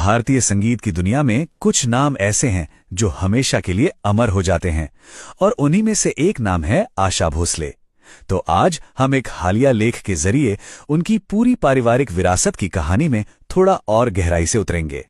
भारतीय संगीत की दुनिया में कुछ नाम ऐसे हैं जो हमेशा के लिए अमर हो जाते हैं, और उन्हीं में से एक नाम है आशा भोसले। तो आज हम एक हालिया लेख के जरिए उनकी पूरी पारिवारिक विरासत की कहानी में थोड़ा और गहराई से उतरेंगे।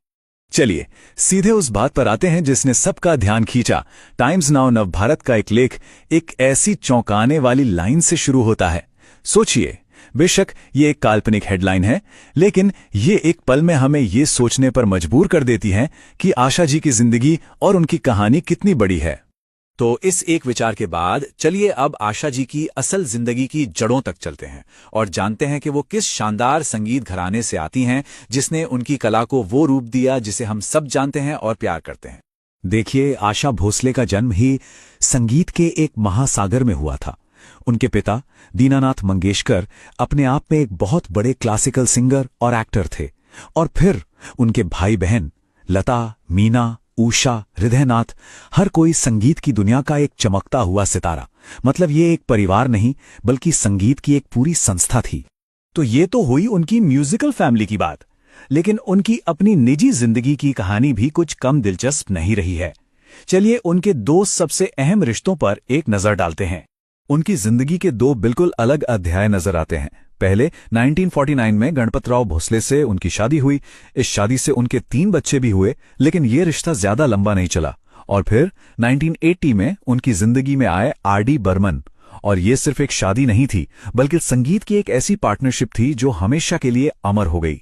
चलिए सीधे उस बात पर आते हैं जिसने सबका ध्यान खींचा। टाइम्स नाउ नवभारत का एक लेख एक ऐसी चौंकाने वाली लाइन से शुरू होता है। सोचिए, बेशक ये एक काल्पनिक हेडलाइन है, लेकिन ये एक पल में हमें ये सोचने पर मजबूर कर देती है कि आशा जी की जिंदगी और उनकी कहानी कितनी बड़ी है। तो इस एक विचार के बाद चलिए अब आशा जी की असल जिंदगी की जड़ों तक चलते हैं और जानते हैं कि वो किस शानदार संगीत घराने से आती हैं जिसने उनकी कला को वो रूप दिया जिसे हम सब जानते हैं और प्यार करते हैं। देखिए, आशा भोसले का जन्म ही संगीत के एक महासागर में हुआ था। उनके पिता दीनानाथ मंगेशकर अपने आप में एक बहुत बड़े क्लासिकल सिंगर और एक्टर थे, और फिर उनके भाई बहन लता, मीना, उषा, हृदयनाथ, हर कोई संगीत की दुनिया का एक चमकता हुआ सितारा। मतलब ये एक परिवार नहीं बल्कि संगीत की एक पूरी संस्था थी। तो ये तो हुई उनकी म्यूजिकल फैमिली की बात, लेकिन उनकी अपनी निजी जिंदगी की कहानी भी कुछ कम दिलचस्प नहीं रही है। चलिए उनके दो सबसे अहम रिश्तों पर एक नजर डालते हैं। उनकी जिंदगी के दो बिल्कुल अलग अध्याय नजर आते हैं। पहले 1949 में गणपतराव भोसले से उनकी शादी हुई। इस शादी से उनके 3 बच्चे भी हुए, लेकिन ये रिश्ता ज्यादा लंबा नहीं चला। और फिर 1980 में उनकी जिंदगी में आए आर.डी. बर्मन, और ये सिर्फ एक शादी नहीं थी बल्कि संगीत की एक ऐसी पार्टनरशिप थी जो हमेशा के लिए अमर हो गई।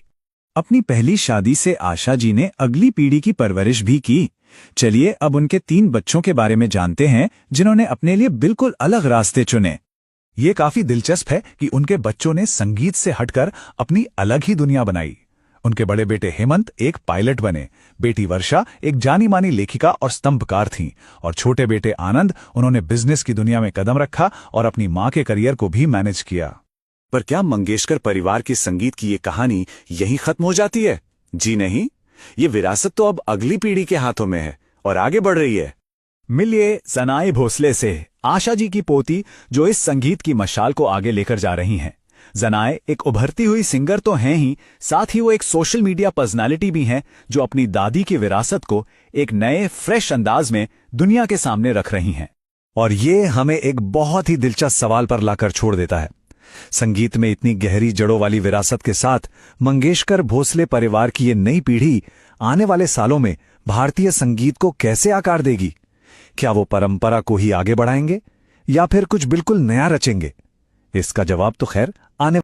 अपनी पहली शादी से आशा जी ने अगली पीढ़ी की परवरिश भी की। चलिए अब उनके 3 बच्चों के बारे में जानते हैं जिन्होंने अपने लिए बिल्कुल अलग रास्ते चुने। ये काफी दिलचस्प है कि उनके बच्चों ने संगीत से हटकर अपनी अलग ही दुनिया बनाई। उनके बड़े बेटे हेमंत एक पायलट बने, बेटी वर्षा एक जानी मानी लेखिका और स्तंभकार थीं, और छोटे बेटे आनंद, उन्होंने बिजनेस की दुनिया में कदम रखा और अपनी मां के करियर को भी मैनेज किया। पर क्या मंगेशकर परिवार की संगीत की ये कहानी यहीं खत्म हो जाती है? जी नहीं, ये विरासत तो अब अगली पीढ़ी के हाथों में है और आगे बढ़ रही है। मिलिए सनाई भोसले से, आशा जी की पोती, जो इस संगीत की मशाल को आगे लेकर जा रही हैं। जनाए एक उभरती हुई सिंगर तो हैं ही, साथ ही वो एक सोशल मीडिया पर्सनालिटी भी हैं जो अपनी दादी की विरासत को एक नए फ्रेश अंदाज में दुनिया के सामने रख रही हैं। और ये हमें एक बहुत ही दिलचस्प सवाल पर लाकर छोड़ देता है। संगीत में इतनी गहरी जड़ों वाली विरासत के साथ मंगेशकर भोसले परिवार की ये नई पीढ़ी आने वाले सालों में भारतीय संगीत को कैसे आकार देगी? क्या वो परंपरा को ही आगे बढ़ाएंगे या फिर कुछ बिल्कुल नया रचेंगे? इसका जवाब तो खैर आने